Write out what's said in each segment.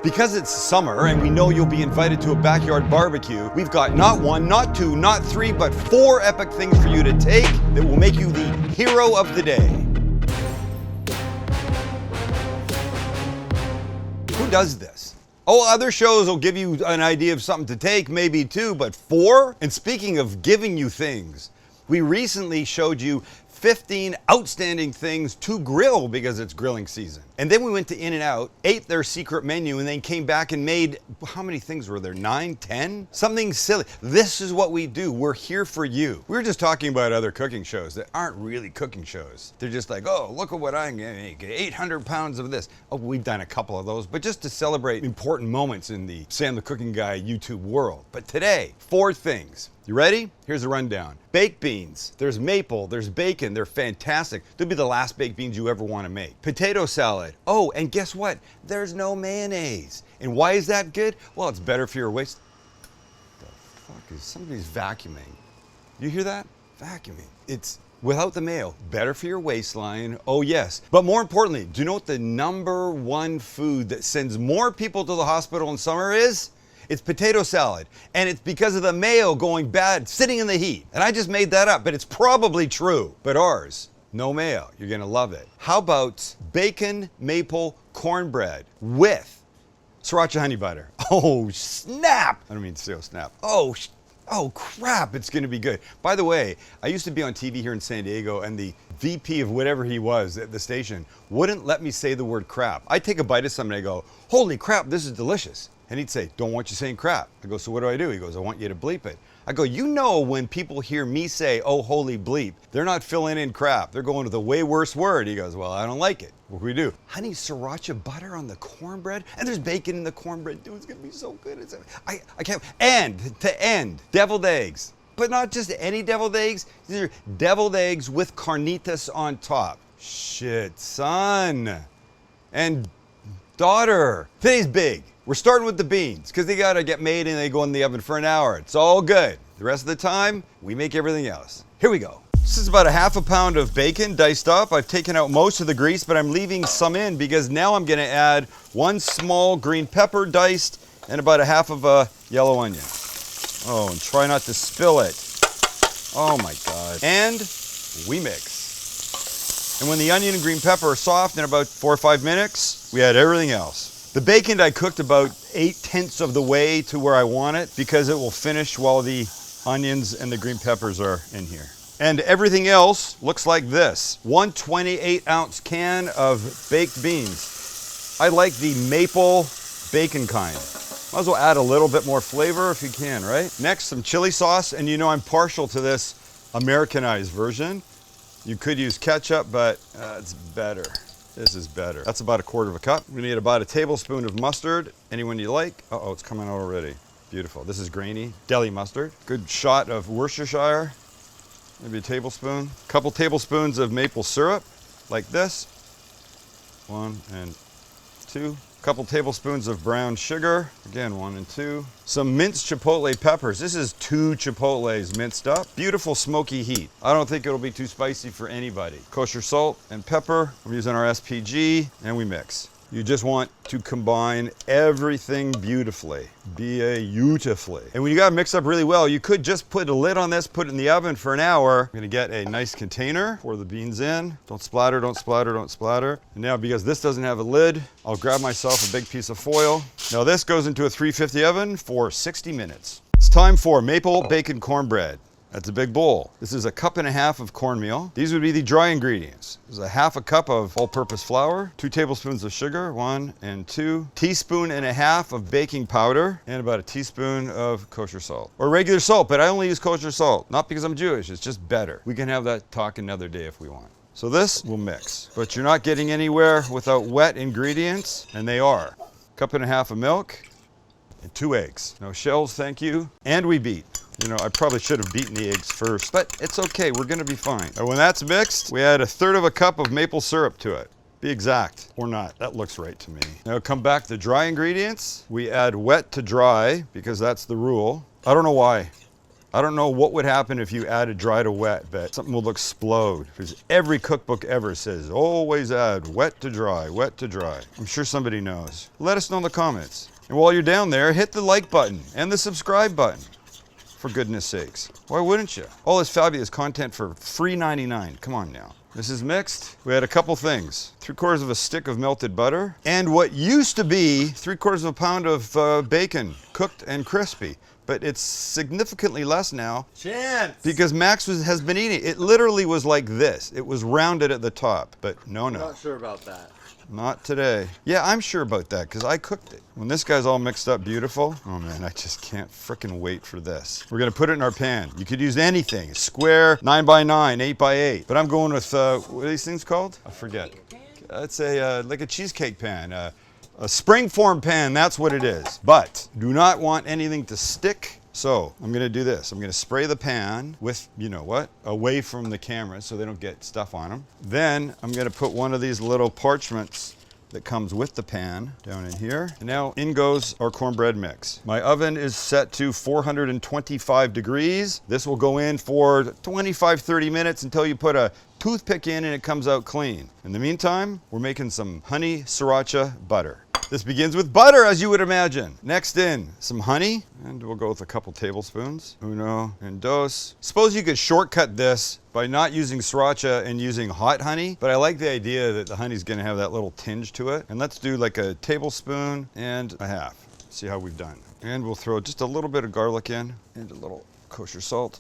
Because it's summer and we know you'll be invited to a backyard barbecue, we've got not one, not two, not three, but 4 epic things for you to take that will make you the hero of the day. Who does this? Oh, other shows will give you an idea of something to take, maybe 2, but 4? And speaking of giving you things, we recently showed you 15 outstanding things to grill because it's grilling season. And then we went to In-N-Out, ate their secret menu, and then came back and made, how many things were there? 9, 10? Something silly. This is what we do. We're here for you. We were just talking about other cooking shows that aren't really cooking shows. They're just like, oh, look at what I'm gonna make, 800 pounds of this. Oh, we've done a couple of those, but just to celebrate important moments in the Sam the Cooking Guy YouTube world. But today, 4 things. You ready? Here's a rundown. Baked beans. There's maple, there's bacon, they're fantastic. They'll be the last baked beans you ever want to make. Potato salad. Oh, and guess what? There's no mayonnaise. And why is that good? Well, it's better for your waist. The fuck is somebody's vacuuming? You hear that? Vacuuming. It's without the mayo. Better for your waistline. Oh yes. But more importantly, do you know what the #1 food that sends more people to the hospital in summer is? It's potato salad, and it's because of the mayo going bad, sitting in the heat. And I just made that up, but it's probably true. But ours, no mayo. You're gonna love it. How about bacon maple cornbread with Sriracha honey butter? Oh, snap! I don't mean to say oh, snap. Oh crap, it's gonna be good. By the way, I used to be on TV here in San Diego, and the VP of whatever he was at the station wouldn't let me say the word crap. I'd take a bite of something and I go, holy crap, this is delicious. And he'd say, don't want you saying crap. I go, so what do I do? He goes, I want you to bleep it. I go, you know when people hear me say, oh, holy bleep, they're not filling in crap. They're going to the way worse word. He goes, well, I don't like it. What do we do? Honey Sriracha butter on the cornbread? And there's bacon in the cornbread. Dude, it's gonna be so good. I can't. And to end, deviled eggs. But not just any deviled eggs. These are deviled eggs with carnitas on top. Shit, son. And daughter. Today's big. We're starting with the beans because they gotta get made and they go in the oven for an hour. It's all good. The rest of the time, we make everything else. Here we go. This is about a ½ pound of bacon diced up. I've taken out most of the grease, but I'm leaving some in because now I'm gonna add 1 small green pepper diced and about a half of a yellow onion. Oh, and try not to spill it. Oh my God. And we mix. And when the onion and green pepper are soft in about 4 or 5 minutes, we add everything else. The bacon I cooked about 8/10 of the way to where I want it because it will finish while the onions and the green peppers are in here. And everything else looks like this. 1 28-ounce can of baked beans. I like the maple bacon kind. Might as well add a little bit more flavor if you can, right? Next, some chili sauce, and you know I'm partial to this Americanized version. You could use ketchup, but it's better. This is better. That's about 1/4 cup. We need about a tablespoon of mustard. Anyone you like. Uh-oh, it's coming out already. Beautiful. This is grainy. Deli mustard. Good shot of Worcestershire. Maybe a tablespoon. Couple tablespoons of maple syrup, like this. 1 and 2. Couple tablespoons of brown sugar. Again, 1 and 2. Some minced chipotle peppers. This is 2 chipotles minced up. Beautiful smoky heat. I don't think it'll be too spicy for anybody. Kosher salt and pepper. I'm using our SPG, and we mix. You just want to combine everything beautifully. Beautifully. And when you gotta mix up really well, you could just put a lid on this, put it in the oven for an hour. I'm gonna get a nice container, pour the beans in. Don't splatter, don't splatter, don't splatter. And now because this doesn't have a lid, I'll grab myself a big piece of foil. Now this goes into a 350 oven for 60 minutes. It's time for maple bacon cornbread. That's a big bowl. This is a 1.5 cups of cornmeal. These would be the dry ingredients. This is a ½ cup of all-purpose flour, 2 tablespoons of sugar, 1 and 2, 1.5 teaspoons of baking powder, and about a teaspoon of kosher salt. Or regular salt, but I only use kosher salt. Not because I'm Jewish, it's just better. We can have that talk another day if we want. So this will mix, but you're not getting anywhere without wet ingredients, and they are. 1.5 cups of milk and 2 eggs. No shells, thank you. And we beat. You know, I probably should have beaten the eggs first, but it's okay, we're gonna be fine. And when that's mixed, we add 1/3 cup of maple syrup to it. Be exact, or not, that looks right to me. Now come back to dry ingredients. We add wet to dry, because that's the rule. I don't know why. I don't know what would happen if you added dry to wet, but something will explode. Because every cookbook ever says, always add wet to dry, wet to dry. I'm sure somebody knows. Let us know in the comments. And while you're down there, hit the like button and the subscribe button. For goodness sakes. Why wouldn't you? All this fabulous content for free 99. Come on now. This is mixed. We had a couple things. 3/4 of a stick of melted butter. And what used to be 3/4 of a pound of bacon, cooked and crispy. But it's significantly less now. Chance! Because Max has been eating. It literally was like this. It was rounded at the top. But no. I'm not sure about that. Not today. Yeah, I'm sure about that because I cooked it. When this guy's all mixed up beautiful, oh man, I just can't frickin' wait for this. We're gonna put it in our pan. You could use anything, square, 9x9, 8x8. But I'm going with, what are these things called? I forget. It's a, like a cheesecake pan. A springform pan, that's what it is. But do not want anything to stick. So I'm gonna do this. I'm gonna spray the pan with, you know what, away from the camera so they don't get stuff on them. Then I'm gonna put one of these little parchments that comes with the pan down in here. And now in goes our cornbread mix. My oven is set to 425 degrees. This will go in for 25, 30 minutes until you put a toothpick in and it comes out clean. In the meantime, we're making some honey sriracha butter. This begins with butter, as you would imagine. Next in, some honey, and we'll go with a couple tablespoons. Uno and dos. Suppose you could shortcut this by not using sriracha and using hot honey, but I like the idea that the honey's gonna have that little tinge to it. And let's do like a tablespoon and a half. See how we've done. And we'll throw just a little bit of garlic in and a little kosher salt,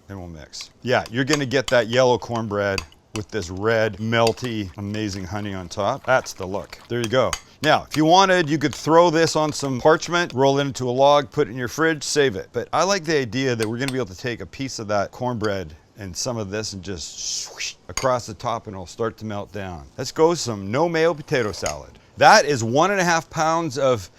and we'll mix. Yeah, you're gonna get that yellow cornbread with this red, melty, amazing honey on top. That's the look. There you go. Now, if you wanted, you could throw this on some parchment, roll it into a log, put it in your fridge, save it. But I like the idea that we're gonna be able to take a piece of that cornbread and some of this and just swoosh across the top and it'll start to melt down. Let's go some no mayo potato salad. That is 1.5 pounds of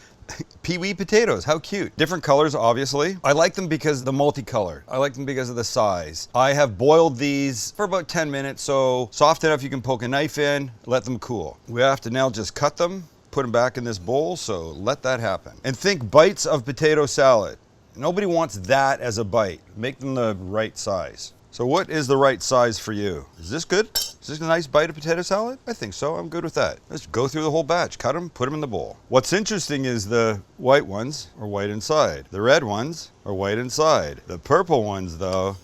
pee-wee potatoes. How cute. Different colors, obviously. I like them because of the multicolored. I like them because of the size. I have boiled these for about 10 minutes, so soft enough you can poke a knife in, let them cool. We have to now just cut them, put them back in this bowl, so let that happen. And think bites of potato salad. Nobody wants that as a bite. Make them the right size. So what is the right size for you? Is this good? Is this a nice bite of potato salad? I think so. I'm good with that. Let's go through the whole batch. Cut them, put them in the bowl. What's interesting is the white ones are white inside. The red ones are white inside. The purple ones, though,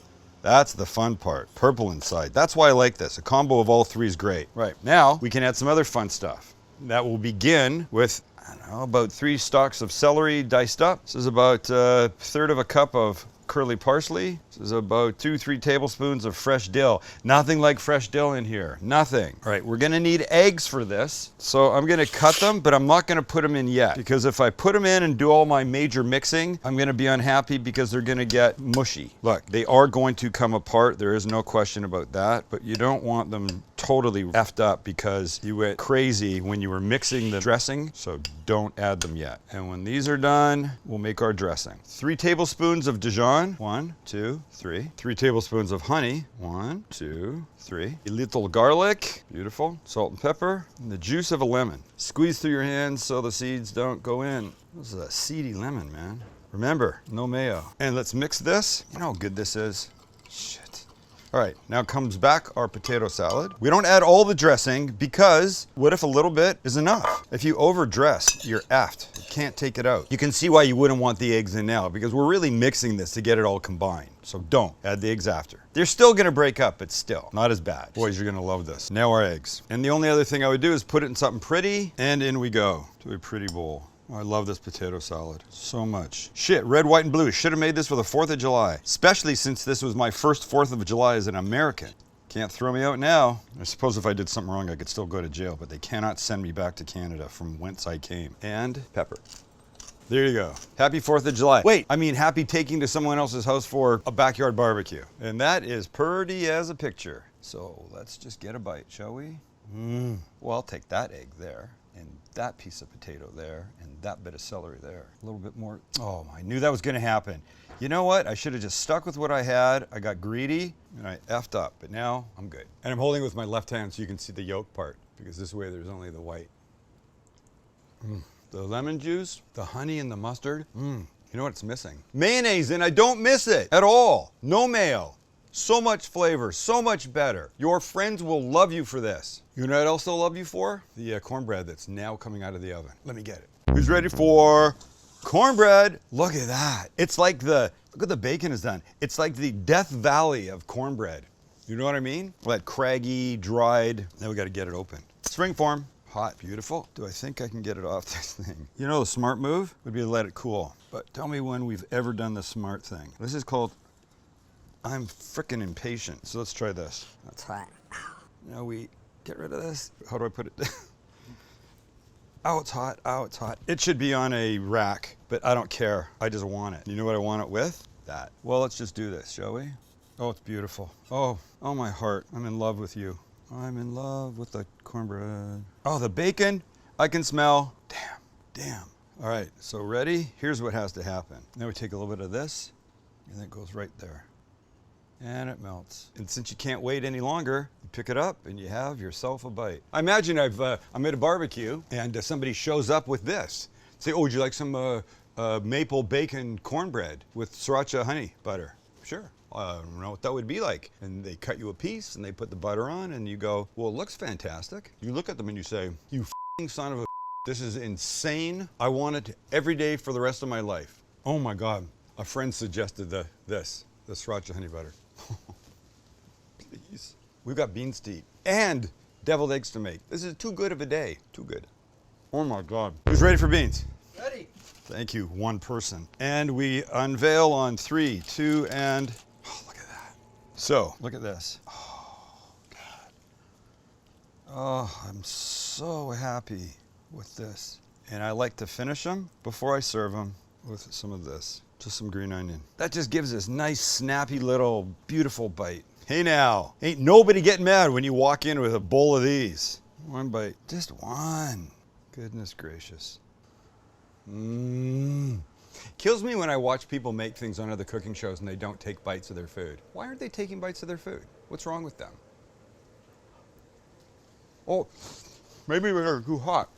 that's the fun part. Purple inside. That's why I like this. A combo of all three is great. Right, now we can add some other fun stuff. That will begin with, I don't know, about 3 stalks of celery diced up. This is about 1/3 of a cup of curly parsley. This is about 2-3 tablespoons of fresh dill. Nothing like fresh dill in here, nothing. All right, we're gonna need eggs for this. So I'm gonna cut them, but I'm not gonna put them in yet because if I put them in and do all my major mixing, I'm gonna be unhappy because they're gonna get mushy. Look, they are going to come apart. There is no question about that, but you don't want them totally effed up because you went crazy when you were mixing the dressing, so don't add them yet. And when these are done, we'll make our dressing. 3 tablespoons of Dijon. 1, 2, 3. 3 tablespoons of honey. 1, 2, 3. A little garlic. Beautiful. Salt and pepper. And the juice of a lemon. Squeeze through your hands so the seeds don't go in. This is a seedy lemon, man. Remember, no mayo. And let's mix this. You know how good this is? Shit. All right, now comes back our potato salad. We don't add all the dressing because what if a little bit is enough? If you overdress, you're effed. You can't take it out. You can see why you wouldn't want the eggs in now because we're really mixing this to get it all combined. So don't add the eggs after. They're still gonna break up, but still not as bad. Boys, you're gonna love this. Now our eggs. And the only other thing I would do is put it in something pretty and in we go to a pretty bowl. Oh, I love this potato salad so much. Shit, red, white, and blue. Should have made this for the 4th of July, especially since this was my first 4th of July as an American. Can't throw me out now. I suppose if I did something wrong, I could still go to jail, but they cannot send me back to Canada from whence I came. And pepper. There you go. Happy 4th of July. Wait, I mean happy taking to someone else's house for a backyard barbecue. And that is pretty as a picture. So let's just get a bite, shall we? Well, I'll take that egg there. And that piece of potato there, and that bit of celery there. A little bit more. Oh, I knew that was gonna happen. You know what? I should have just stuck with what I had. I got greedy, and I effed up, but now I'm good. And I'm holding it with my left hand so you can see the yolk part, because this way there's only the white. The lemon juice, the honey and the mustard, You know what it's missing? Mayonnaise, and I don't miss it at all. No mayo. So much flavor, so much better. Your friends will love you for this. You know what else they'll love you for? The cornbread that's now coming out of the oven. Let me get it. Who's ready for cornbread? Look at that. It's like look what the bacon has done. It's like the Death Valley of cornbread. You know what I mean? That craggy, dried. Now we got to get it open. Spring form. Hot, beautiful. Do I think I can get it off this thing? You know, the smart move would be to let it cool. But tell me when we've ever done the smart thing. This is called, I'm frickin' impatient. So let's try this. That's hot. Now we get rid of this. How do I put it? Oh, it's hot. Oh, it's hot. It should be on a rack, but I don't care. I just want it. You know what I want it with? That. Well, let's just do this, shall we? Oh, it's beautiful. Oh, my heart. I'm in love with you. I'm in love with the cornbread. Oh, the bacon, I can smell. Damn. All right, so ready? Here's what has to happen. Now we take a little bit of this, and it goes right there. And it melts. And since you can't wait any longer, you pick it up and you have yourself a bite. I imagine I'm at a barbecue and somebody shows up with this. Say, oh, would you like some maple bacon cornbread with Sriracha honey butter? Sure. I don't know what that would be like. And they cut you a piece and they put the butter on and you go, well, it looks fantastic. You look at them and you say, you f***ing son of a this is insane. I want it every day for the rest of my life. Oh my God. A friend suggested the Sriracha honey butter. Please. We've got beans to eat and deviled eggs to make. This is too good of a day. Too good. Oh my God. Who's ready for beans? Ready. Thank you, one person. And we unveil on 3, 2, and oh, look at that. So, look at this. Oh, God. Oh, I'm so happy with this. And I like to finish them before I serve them with some of this. Just some green onion. That just gives this nice, snappy little, beautiful bite. Hey now, ain't nobody getting mad when you walk in with a bowl of these. One bite, just one. Goodness gracious. Kills me when I watch people make things on other cooking shows and they don't take bites of their food. Why aren't they taking bites of their food? What's wrong with them? Oh, maybe they're too hot.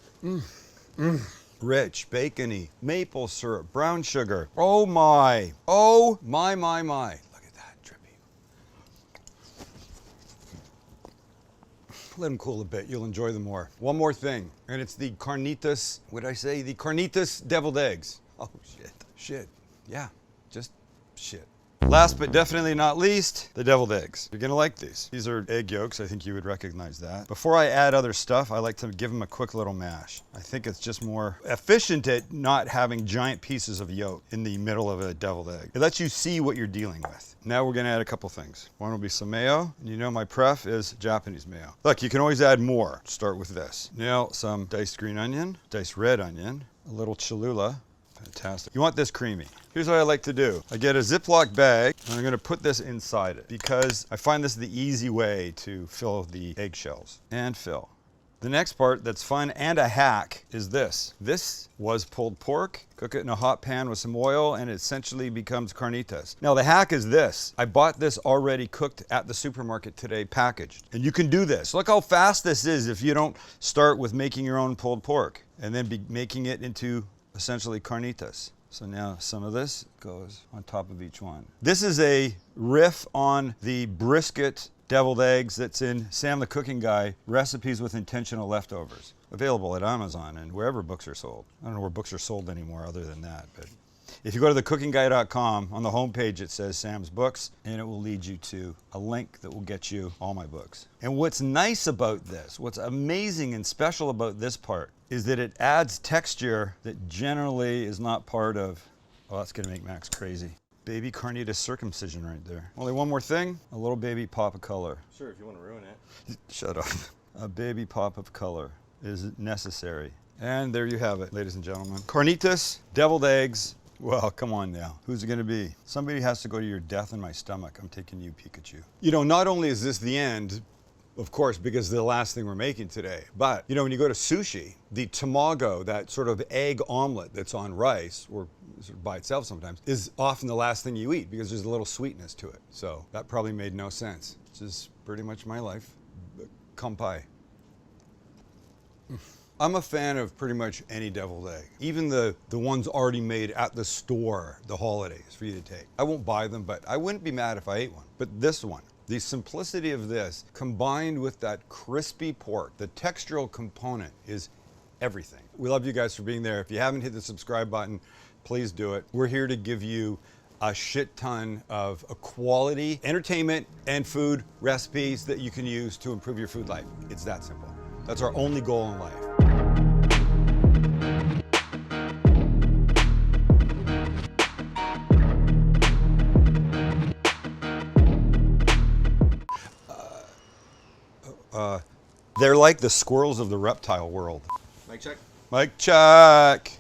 Rich, bacony, maple syrup, brown sugar. Oh my. Oh my. Look at that, drippy. Let them cool a bit, you'll enjoy them more. One more thing, and it's the Carnitas, what did I say? The Carnitas deviled eggs. Oh shit, yeah, just shit. Last but definitely not least, the deviled eggs. You're gonna like these. These are egg yolks, I think you would recognize that. Before I add other stuff, I like to give them a quick little mash. I think it's just more efficient at not having giant pieces of yolk in the middle of a deviled egg. It lets you see what you're dealing with. Now we're gonna add a couple things. One will be some mayo, and you know my pref is Japanese mayo. Look, you can always add more. Start with this. Now some diced green onion, diced red onion, a little Cholula. Fantastic. You want this creamy. Here's what I like to do. I get a Ziploc bag and I'm gonna put this inside it because I find this the easy way to fill the eggshells. And fill. The next part that's fun and a hack is this. This was pulled pork. Cook it in a hot pan with some oil and it essentially becomes carnitas. Now the hack is this. I bought this already cooked at the supermarket today, packaged. And you can do this. Look how fast this is if you don't start with making your own pulled pork and then be making it into essentially carnitas. So now some of this goes on top of each one. This is a riff on the brisket deviled eggs that's in Sam the Cooking Guy, Recipes with Intentional Leftovers. Available at Amazon and wherever books are sold. I don't know where books are sold anymore other than that, but if you go to thecookingguy.com, on the homepage it says Sam's Books, and it will lead you to a link that will get you all my books. And what's nice about this, what's amazing and special about this part, is that it adds texture that generally is not part of, oh, that's gonna make Max crazy. Baby carnitas circumcision right there. Only one more thing, a little baby pop of color. Sure, if you want to ruin it. Shut up. A baby pop of color is necessary. And there you have it, ladies and gentlemen. Carnitas, deviled eggs. Well, come on now. Who's it gonna be? Somebody has to go to your death in my stomach. I'm taking you, Pikachu. You know, not only is this the end, of course, because the last thing we're making today, but you know, when you go to sushi, the tamago, that sort of egg omelet that's on rice, or sort of by itself sometimes, is often the last thing you eat because there's a little sweetness to it. So that probably made no sense. Which is pretty much my life. Kampai. I'm a fan of pretty much any deviled egg. Even the ones already made at the store, the holidays for you to take. I won't buy them, but I wouldn't be mad if I ate one. But this one, the simplicity of this combined with that crispy pork, the textural component is everything. We love you guys for being there. If you haven't hit the subscribe button, please do it. We're here to give you a shit ton of quality entertainment and food recipes that you can use to improve your food life. It's that simple. That's our only goal in life. They're like the squirrels of the reptile world. Mic check. Mic check.